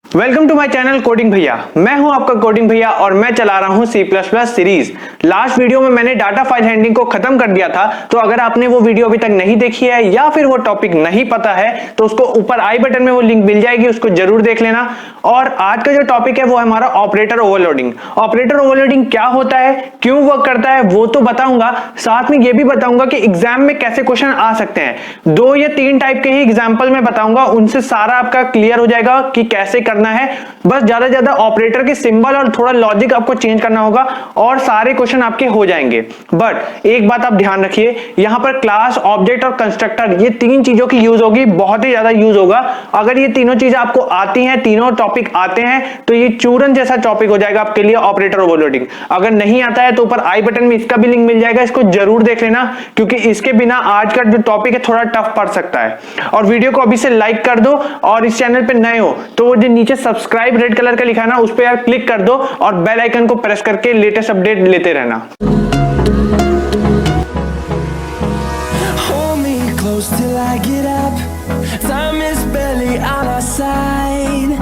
Welcome to my channel coding भैया। मैं हूं आपका कोडिंग भैया और मैं चला रहा हूं C++ सीरीज। लास्ट वीडियो में मैंने डाटा फाइल हैंडलिंग को खत्म कर दिया था, तो अगर आपने वो वीडियो अभी तक नहीं देखी है या फिर वो टॉपिक नहीं पता है तो उसको ऊपर आई बटन में वो लिंक मिल जाएगी, उसको जरूर देख लेना। और आज का जो टॉपिक है वो है हमारा ऑपरेटर ओवरलोडिंग। ऑपरेटर ओवरलोडिंग क्या होता है, क्यों वर्क करता है वो तो बताऊंगा, साथ में ये भी बताऊंगा कि एग्जाम में कैसे क्वेश्चन आ सकते हैं। 2 या 3 टाइप के ही एग्जाम्पल में बताऊंगा, उनसे सारा आपका क्लियर हो जाएगा कि कैसे करना है। बस ज्यादा से ज्यादा ऑपरेटर के सिंबल और थोड़ा लॉजिक आपको चेंज करना होगा और सारे क्वेश्चन आपके हो जाएंगे। बट एक बात आप ध्यान रखिए, यहां पर क्लास, ऑब्जेक्ट और कंस्ट्रक्टर, ये 3 चीजों की यूज होगी, बहुत ही ज्यादा यूज होगा। अगर ये तीनों चीजें आपको आती हैं, तीनों टॉपिक आते हैं, तो ये चूरन जैसा टॉपिक हो जाएगा आपके लिए ऑपरेटर ओवरलोडिंग। अगर नहीं आता है तो ऊपर आई बटन में इसका भी लिंक मिल जाएगा, इसको जरूर देख लेना, क्योंकि इसके बिना आज का जो टॉपिक है थोड़ा टफ पड़ सकता है। और वीडियो को अभी से लाइक कर दो, और इस चैनल पे नए हो तो वो जो नीचे सब्सक्राइब रेड कलर का लिखा है ना, उस पर यार क्लिक कर दो और बेल आइकन को प्रेस करके लेटेस्ट अपडेट लेते रहना। Hold me close till I get up. Time is barely on our side.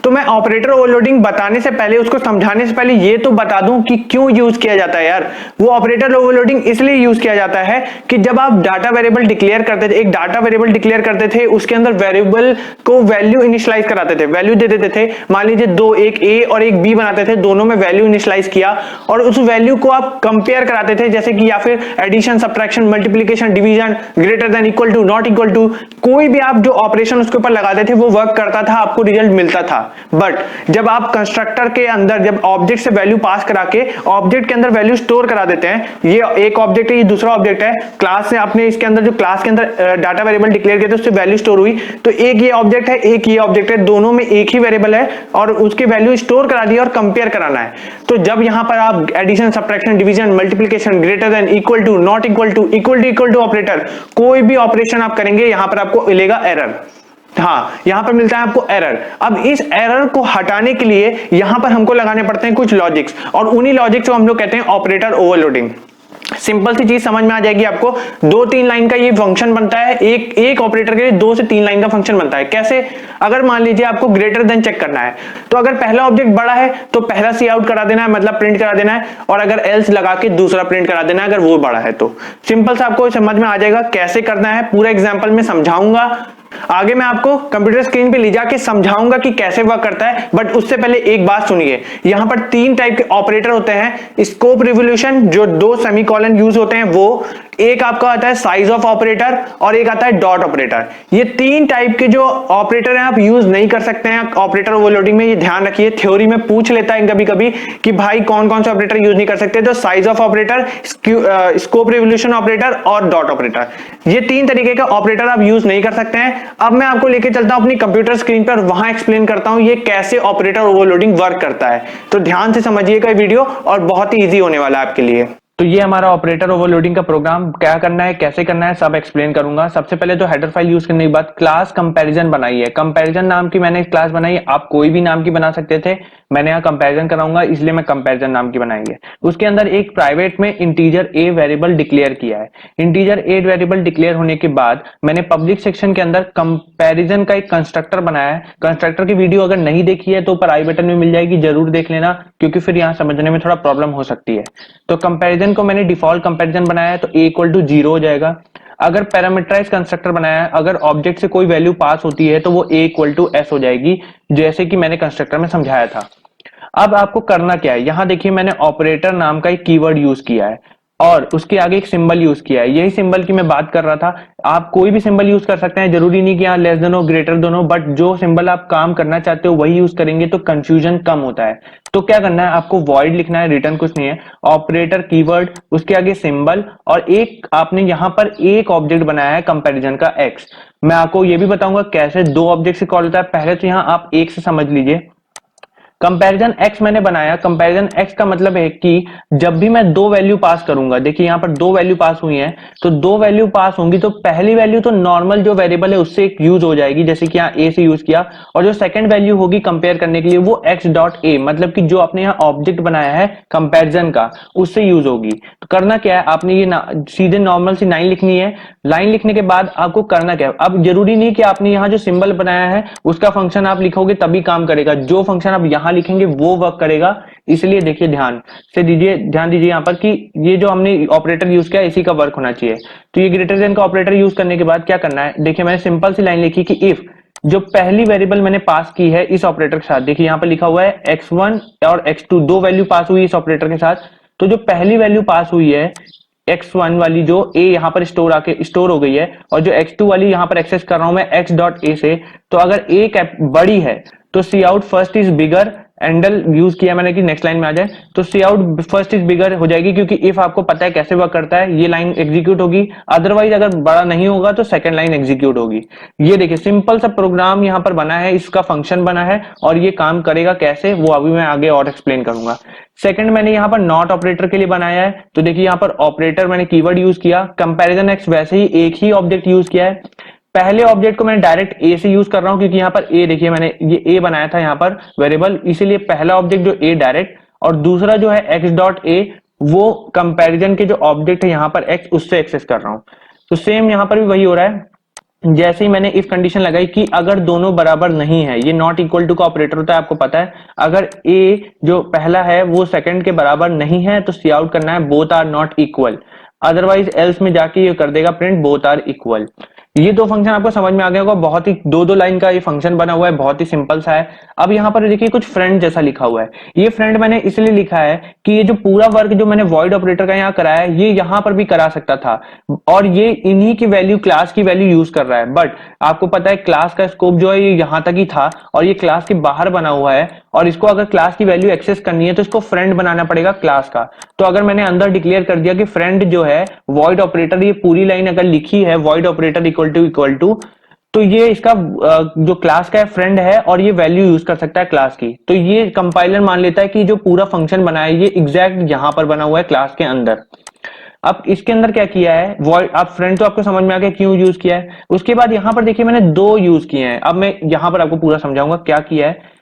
तो मैं ऑपरेटर ओवरलोडिंग बताने से पहले, उसको समझाने से पहले ये तो बता दूं कि क्यों यूज किया जाता है यार। वो ऑपरेटर ओवरलोडिंग इसलिए यूज किया जाता है कि जब आप डाटा वेरिएबल डिक्लेयर करते थे, एक डाटा वेरिएबल डिक्लेयर करते थे, उसके अंदर वेरिएबल को वैल्यू इनिशियलाइज कराते थे, वैल्यू दे देते थे। मान लीजिए 2, एक ए और एक बी बनाते थे, दोनों में वैल्यू इनिशियलाइज किया और उस वैल्यू को आप कंपेयर कराते थे, जैसे कि या फिर addition, subtraction, multiplication, division, greater than, equal to, not equal to, कोई भी आप जो ऑपरेशन उसके ऊपर लगाते थे वो वर्क करता था, आपको रिजल्ट मिलता था। बट जब आप कंस्ट्रक्टर के अंदर, जब ऑब्जेक्ट से वैल्यू पास करा के ऑब्जेक्ट के अंदर वैल्यू स्टोर करा देते हैं, ये एक ऑब्जेक्ट है, ये दूसरा ऑब्जेक्ट है, क्लास से आपने इसके अंदर जो क्लास के अंदर डाटा वेरिएबल डिक्लेयर किया था उससे वैल्यू स्टोर हुई, तो एक ये ऑब्जेक्ट है, एक ये ऑब्जेक्ट है, दोनों में एक ही वेरिएबल है और उसकी वैल्यू स्टोर करा दी और कंपेयर कराना है। तो जब यहां पर आप addition, subtraction, division, multiplication, greater than, equal to, not equal to, equal to operator, कोई भी ऑपरेशन आप करेंगे यहां पर आपको मिलेगा एरर। हाँ, यहां पर मिलता है आपको एरर। अब इस एरर को हटाने के लिए यहां पर हमको लगाने पड़ते हैं कुछ लॉजिक्स, और उन्हीं लॉजिक्स को हम लोग कहते हैं ऑपरेटर ओवरलोडिंग। सिंपल सी चीज समझ में आ जाएगी आपको। 2-3 लाइन का ये फंक्शन बनता है, एक ऑपरेटर के लिए 2 से 3 लाइन का फंक्शन बनता है। कैसे? अगर मान लीजिए आपको ग्रेटर देन चेक करना है, तो अगर पहला ऑब्जेक्ट बड़ा है तो पहला सी आउट करा देना है, मतलब प्रिंट करा देना है, और अगर एल्स लगा के दूसरा प्रिंट करा देना है अगर वो बड़ा है तो। सिंपल सा आपको समझ में आ जाएगा कैसे करना है, पूरा एग्जाम्पल में समझाऊंगा। आगे मैं आपको कंप्यूटर स्क्रीन पे ले जाके समझाऊंगा कि कैसे वर्क करता है। बट उससे पहले एक बात सुनिए, यहां पर 3 टाइप के ऑपरेटर होते हैं। स्कोप रिवोल्यूशन, जो 2 सेमीकोलन यूज होते हैं वो, एक आपका आता है साइज ऑफ ऑपरेटर, और एक आता है डॉट ऑपरेटर। ये 3 टाइप के जो ऑपरेटर हैं आप यूज नहीं कर सकते हैं ऑपरेटर ओवरलोडिंग में, ये ध्यान रखिए। थ्योरी में पूछ लेता है कभी कभी कि भाई कौन कौन से ऑपरेटर यूज नहीं कर सकते, तो size of operator, scope revolution operator और डॉट ऑपरेटर, ये 3 तरीके का ऑपरेटर आप यूज नहीं कर सकते हैं। अब मैं आपको लेके चलता हूं अपनी कंप्यूटर स्क्रीन पर, वहां एक्सप्लेन करता हूं ये कैसे ऑपरेटर ओवरलोडिंग वर्क करता है। तो ध्यान से समझिएगा वीडियो, और बहुत ही इजी होने वाला है आपके लिए। तो ये हमारा ऑपरेटर ओवरलोडिंग का प्रोग्राम, क्या करना है, कैसे करना है, सब एक्सप्लेन करूंगा। सबसे पहले तो हेडर फाइल यूज करने के बाद क्लास कंपैरिजन बनाई है। कंपैरिजन नाम की मैंने क्लास बनाई है, आप कोई भी नाम की बना सकते थे, मैंने यहाँ कंपैरिजन कराऊंगा इसलिए मैं कंपैरिजन नाम की बनाई है। उसके अंदर एक प्राइवेट में इंटीजर ए वेरिएबल डिक्लेयर किया है। इंटीजर ए वेरिएबल डिक्लेयर होने के बाद मैंने पब्लिक सेक्शन के अंदर कंपैरिजन का एक कंस्ट्रक्टर बनाया है। कंस्ट्रक्टर की वीडियो अगर नहीं देखी है तो ऊपर आई बटन में मिल जाएगी, जरूर देख लेना, क्योंकि फिर यहाँ समझने में थोड़ा प्रॉब्लम हो सकती है। तो कंपैरिजन को मैंने डिफॉल्ट कंपैरिजन बनाया है, तो a इक्वल टू 0 हो जाएगा। अगर पैरामीटराइज कंस्ट्रक्टर बनाया है, अगर ऑब्जेक्ट से कोई वैल्यू पास होती है तो वो a इक्वल टू s हो जाएगी, जैसे कि मैंने कंस्ट्रक्टर में समझाया था। अब आपको करना क्या है, यहां देखिए मैंने ऑपरेटर नाम का एक कीवर्ड यूज किया है और उसके आगे एक सिंबल यूज किया है। यही सिंबल की मैं बात कर रहा था। आप कोई भी सिंबल यूज कर सकते हैं, जरूरी नहीं कि यहाँ लेस देन हो, ग्रेटर देन हो, बट जो सिंबल आप काम करना चाहते हो वही यूज करेंगे तो कंफ्यूजन कम होता है। तो क्या करना है, आपको वॉइड लिखना है, रिटर्न कुछ नहीं है, ऑपरेटर कीवर्ड, उसके आगे सिंबल, और एक आपने यहां पर एक ऑब्जेक्ट बनाया है कंपैरिजन का एक्स। मैं आपको ये भी बताऊंगा कैसे 2 ऑब्जेक्ट से कॉल होता है। पहले तो यहां आप एक से समझ लीजिए। कंपैरिजन एक्स मैंने बनाया, कंपैरिजन एक्स का मतलब है कि जब भी मैं दो वैल्यू पास करूंगा, देखिए यहां पर दो वैल्यू पास हुई हैं, तो दो वैल्यू पास होंगी तो पहली वैल्यू तो नॉर्मल जो वेरिएबल है उससे यूज हो जाएगी, जैसे कि यहाँ ए से यूज किया, और जो सेकंड वैल्यू होगी कंपेयर करने के लिए वो एक्स डॉट ए, मतलब कि जो आपने यहाँ ऑब्जेक्ट बनाया है कंपैरिजन का उससे यूज होगी। तो करना क्या है, आपने ये सीधे नॉर्मल सी लाइन लिखनी है। लाइन लिखने के बाद आपको करना क्या है, अब जरूरी नहीं कि आपने यहाँ जो सिंबल बनाया है उसका फंक्शन आप लिखोगे तभी काम करेगा, जो फंक्शन आप यहाँ लिखेंगे वो वर्क करेगा। इसलिए देखिए ध्यान दीजिए यहाँ पर कि ये जो हमने ऑपरेटर यूज किया इसी का वर्क होना चाहिए। तो ये ग्रेटर देन का ऑपरेटर यूज करने के बाद क्या करना है, देखिए मैंने सिंपल सी लाइन लिखी कि इफ जो पहली वेरिएबल मैंने पास की है इस ऑपरेटर के साथ, देखिए यहाँ पर लिखा हुआ है x1 और x2 दो वैल्यू पास हुई इस ऑपरेटर के साथ, तो जो पहली वैल्यू पास हुई है x1 वाली जो a यहाँ पर स्टोर हो गई है, और जो x2 वाली यहाँ पर एक्सेस कर रहा हूं मैं x डॉट a से, तो अगर a बड़ी है तो cout first is bigger, endl use किया मैंने कि नेक्स्ट लाइन में आ जाए, तो cout first is bigger हो जाएगी, क्योंकि इफ आपको पता है कैसे वर्क करता है, ये लाइन एग्जीक्यूट होगी, अदरवाइज अगर बड़ा नहीं होगा तो सेकंड लाइन एग्जीक्यूट होगी। ये देखिए सिंपल सा प्रोग्राम यहाँ पर बना है, इसका फंक्शन बना है, और ये काम करेगा कैसे वो अभी मैं आगे और एक्सप्लेन करूंगा। सेकंड मैंने यहाँ पर नॉट ऑपरेटर के लिए बनाया है, तो देखिए यहाँ पर ऑपरेटर मैंने कीवर्ड यूज किया, कंपैरिजन एक्स वैसे ही एक ही ऑब्जेक्ट यूज किया है। पहले ऑब्जेक्ट को मैंने डायरेक्ट ए से यूज कर रहा हूं, क्योंकि यहाँ पर ए देखिए मैंने ये ए बनाया था यहाँ पर वेरिएबल, इसीलिए पहला ऑब्जेक्ट जो ए डायरेक्ट, और दूसरा जो है एक्स डॉट ए वो कंपैरिजन के जो ऑब्जेक्ट है यहाँ पर एक्स उससे एक्सेस कर रहा हूं। तो सेम यहाँ पर भी वही हो रहा है, जैसे ही मैंने इफ कंडीशन लगाई कि अगर दोनों बराबर नहीं है, ये नॉट इक्वल टू का ऑपरेटर होता है आपको पता है, अगर ए जो पहला है वो सेकंड के बराबर नहीं है तो सी आउट करना है both are not equal, otherwise else में जाके ये कर देगा प्रिंट बोथ आर इक्वल। ये दो फंक्शन आपको समझ में आ गया होगा, बहुत ही दो लाइन का ये फंक्शन बना हुआ है, बहुत ही सिंपल सा है। अब यहाँ पर देखिए कुछ फ्रेंड जैसा लिखा हुआ है, ये फ्रेंड मैंने इसलिए लिखा है कि ये जो पूरा वर्क जो मैंने वॉइड ऑपरेटर का यहाँ कराया है ये यहाँ पर भी करा सकता था, और ये इन्हीं की वैल्यू क्लास की वैल्यू यूज कर रहा है, बट आपको पता है क्लास का स्कोप जो है ये यहाँ तक ही था और ये क्लास के बाहर बना हुआ है, और इसको अगर क्लास की वैल्यू एक्सेस करनी है तो इसको फ्रेंड बनाना पड़ेगा क्लास का। तो अगर मैंने अंदर डिक्लेयर कर दिया कि फ्रेंड जो है वॉइड ऑपरेटर, ये पूरी लाइन अगर लिखी है वॉइड ऑपरेटर इक्वल टू, तो ये इसका जो क्लास का फ्रेंड है और ये वैल्यू यूज कर सकता है क्लास की, तो ये कंपाइलर मान लेता है कि जो पूरा फंक्शन बना है ये एग्जैक्ट यहां पर बना हुआ है क्लास के अंदर। अब इसके अंदर क्या किया है, वॉइड, अब फ्रेंड तो आपको समझ में आ गया क्यों यूज किया है। उसके बाद यहां पर देखिए मैंने दो यूज किए हैं, अब मैं यहां पर आपको पूरा समझाऊंगा क्या किया है।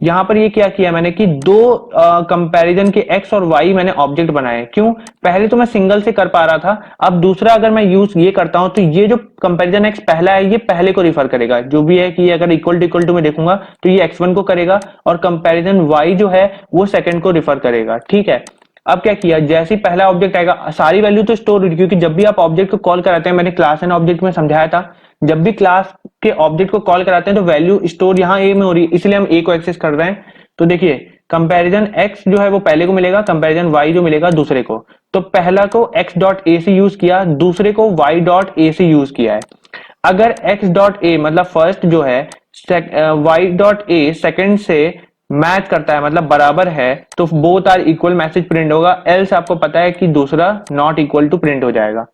यहां पर ये क्या किया मैंने कि दो कंपैरिजन के एक्स और वाई मैंने ऑब्जेक्ट बनाए, क्यों, पहले तो मैं सिंगल से कर पा रहा था, अब दूसरा अगर मैं यूज ये करता हूं तो ये जो कंपैरिजन एक्स पहला है ये पहले को रिफर करेगा, जो भी है कि अगर इक्वल टू में देखूंगा तो ये x1 को करेगा, और कंपैरिजन y जो है वो सेकंड को रिफर करेगा, ठीक है। अब क्या किया, जैसे ही पहला ऑब्जेक्ट आएगा सारी वैल्यू तो स्टोर हुई, क्योंकि जब भी आप ऑब्जेक्ट को कॉल कराते हैं, मैंने क्लास एंड ऑब्जेक्ट में समझाया था, जब भी क्लास के ऑब्जेक्ट को कॉल कराते हैं तो वैल्यू स्टोर यहाँ ए में हो रही है, इसलिए हम ए को एक्सेस कर रहे हैं। तो देखिए कंपैरिजन x जो है वो पहले को मिलेगा, कंपैरिजन y जो मिलेगा दूसरे को, तो पहला को x डॉट ए से यूज किया, दूसरे को y डॉट ए से यूज किया है। अगर x डॉट ए मतलब फर्स्ट जो है y डॉट ए सेकंड से मैच करता है मतलब बराबर है, तो both are equal message print होगा, एल्स आपको पता है कि दूसरा नॉट इक्वल टू प्रिंट हो जाएगा।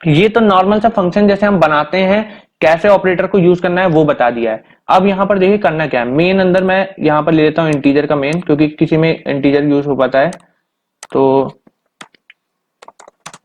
ये तो नॉर्मल सा फंक्शन जैसे हम बनाते हैं, कैसे ऑपरेटर को यूज करना है वो बता दिया है। अब यहाँ पर देखिए करना क्या है, मेन अंदर मैं यहाँ पर ले लेता हूँ इंटीजर का मेन, क्योंकि किसी में इंटीजर यूज हो पाता है, तो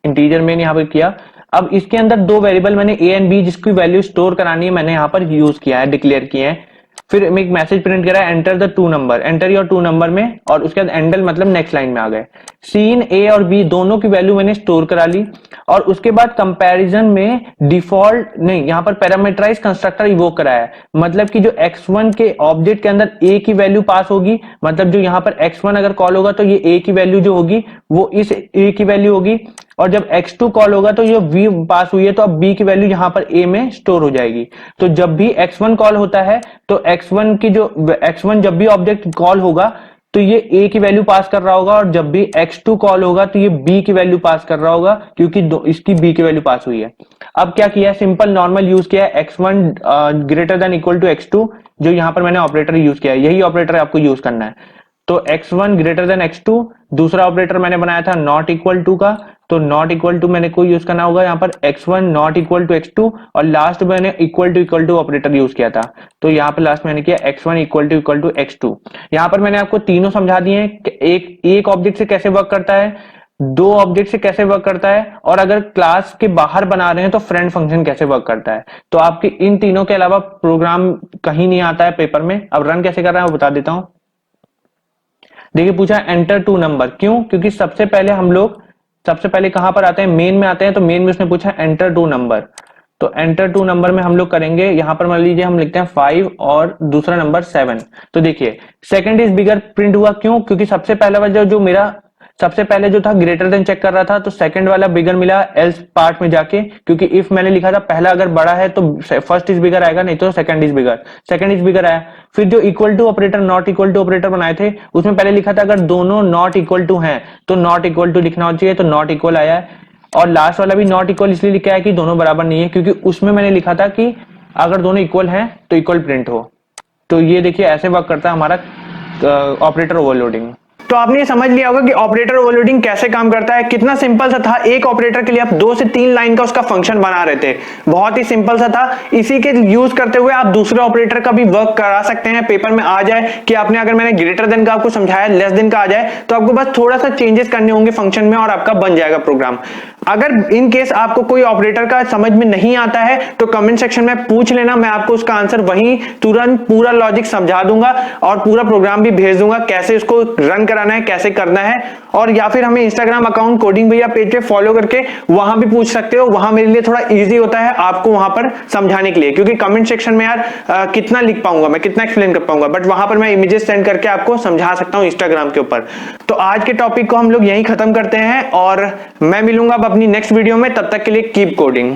इंटीजर मेन यहाँ पर किया। अब इसके अंदर दो वेरिएबल मैंने ए एंड बी जिसकी वैल्यू स्टोर करानी है मैंने यहाँ पर यूज किया है, डिक्लेयर किए हैं। फिर मैं एक मैसेज प्रिंट करा, enter the two number, enter your two number में, और उसके बाद एंडल मतलब नेक्स्ट लाइन में आ गए। सीन ए और बी दोनों की वैल्यू मैंने स्टोर करा ली, और उसके बाद कंपैरिजन में डिफॉल्ट नहीं, यहाँ पर पैरामीटराइज कंस्ट्रक्टर इवोक कराया है, मतलब कि जो x1 के ऑब्जेक्ट के अंदर a की वैल्यू पास होगी, मतलब जो यहाँ पर x1 अगर कॉल होगा तो ये a की वैल्यू जो होगी वो इस a की वैल्यू होगी, और जब x2 कॉल होगा तो ये v पास हुई है तो अब b की वैल्यू यहाँ पर a में स्टोर हो जाएगी। तो जब भी x1 कॉल होता है तो x1 की जो x1 जब भी ऑब्जेक्ट कॉल होगा तो ये a की वैल्यू पास कर रहा होगा, और जब भी x2 कॉल होगा तो ये b की वैल्यू पास कर रहा होगा, क्योंकि इसकी b की वैल्यू पास हुई है। अब क्या किया, सिंपल नॉर्मल यूज किया है, x1 greater than equal to x2, जो यहाँ पर मैंने ऑपरेटर यूज किया है, यही ऑपरेटर आपको यूज करना है। तो x1 ग्रेटर देन x2, दूसरा ऑपरेटर मैंने बनाया था नॉट इक्वल टू का, तो नॉट इक्वल टू मैंने कोई यूज करना होगा यहाँ पर x1 not equal to x2, और लास्ट मैंने इक्वल टू ऑपरेटर यूज किया था, तो यहाँ पर लास्ट मैंने किया x1 इक्वल टू x2। यहाँ पर मैंने आपको तीनों समझा दिए हैं, एक ऑब्जेक्ट से कैसे वर्क करता है, दो ऑब्जेक्ट से कैसे वर्क करता है, और अगर क्लास के बाहर बना रहे हैं तो फ्रेंड फंक्शन कैसे वर्क करता है। तो आपके इन तीनों के अलावा प्रोग्राम कहीं नहीं आता है पेपर में। अब रन कैसे कर रहा है वो बता देता हूं। देखिए पूछा एंटर टू नंबर, क्यों? क्योंकि सबसे पहले कहां पर आते हैं, मेन में आते हैं, तो मेन में उसने पूछा एंटर टू नंबर, तो एंटर टू नंबर में हम लोग करेंगे, यहां पर मान लीजिए हम लिखते हैं 5 और दूसरा नंबर 7। तो देखिए सेकंड इज बिगर प्रिंट हुआ, क्यों? क्योंकि सबसे पहले जो था ग्रेटर देन चेक कर रहा था, तो सेकंड वाला बिगर मिला एल्स पार्ट में जाके, क्योंकि इफ मैंने लिखा था पहला अगर बड़ा है तो फर्स्ट इज बिगर आएगा, नहीं तो सेकंड इज बिगर आया। फिर जो equal to operator not equal to operator बनाए थे, उसमें पहले लिखा था अगर दोनों नॉट इक्वल टू हैं तो नॉट इक्वल टू लिखना चाहिए, तो नॉट इक्वल आया है। और लास्ट वाला भी नॉट इक्वल इसलिए लिखा है कि दोनों बराबर नहीं है, क्योंकि उसमें मैंने लिखा था कि अगर दोनों इक्वल हैं तो इक्वल प्रिंट हो। तो ये देखिए ऐसे वर्क करता है हमारा ऑपरेटर ओवरलोडिंग। तो आपने ये समझ लिया होगा कि ऑपरेटर ओवरलोडिंग कैसे काम करता है। कितना सिंपल सा था, एक ऑपरेटर के लिए आप 2 से 3 लाइन का उसका फंक्शन बना रहे थे, बहुत ही सिंपल सा था। इसी के यूज करते हुए आप दूसरे ऑपरेटर का भी वर्क करा सकते हैं। पेपर में आ जाए कि आपने अगर मैंने ग्रेटर देन का आपको समझाया, लेस देन का आ जाए, तो आपको बस थोड़ा सा चेंजेस करने होंगे फंक्शन में और आपका बन जाएगा प्रोग्राम। अगर इन केस आपको कोई ऑपरेटर का समझ में नहीं आता है तो कमेंट सेक्शन में पूछ लेना, मैं आपको उसका आंसर वहीं तुरंत पूरा लॉजिक समझा दूंगा और पूरा प्रोग्राम भी भेज दूंगा, कैसे उसको रन कराना है, कैसे करना है। और या फिर हमें इंस्टाग्राम अकाउंट कोडिंग भैया पेज पे फॉलो करके वहां भी पूछ सकते हो, वहां मेरे लिए थोड़ा इजी होता है आपको वहां पर समझाने के लिए, क्योंकि कमेंट सेक्शन में यार कितना लिख पाऊंगा मैं, कितना एक्सप्लेन कर पाऊंगा, बट वहां पर मैं इमेजेस सेंड करके आपको समझा सकता हूं इंस्टाग्राम के ऊपर। तो आज के टॉपिक को हम लोग यहीं खत्म करते हैं और मैं मिलूंगा अब अपनी नेक्स्ट वीडियो में, तब तक के लिए कीप कोडिंग।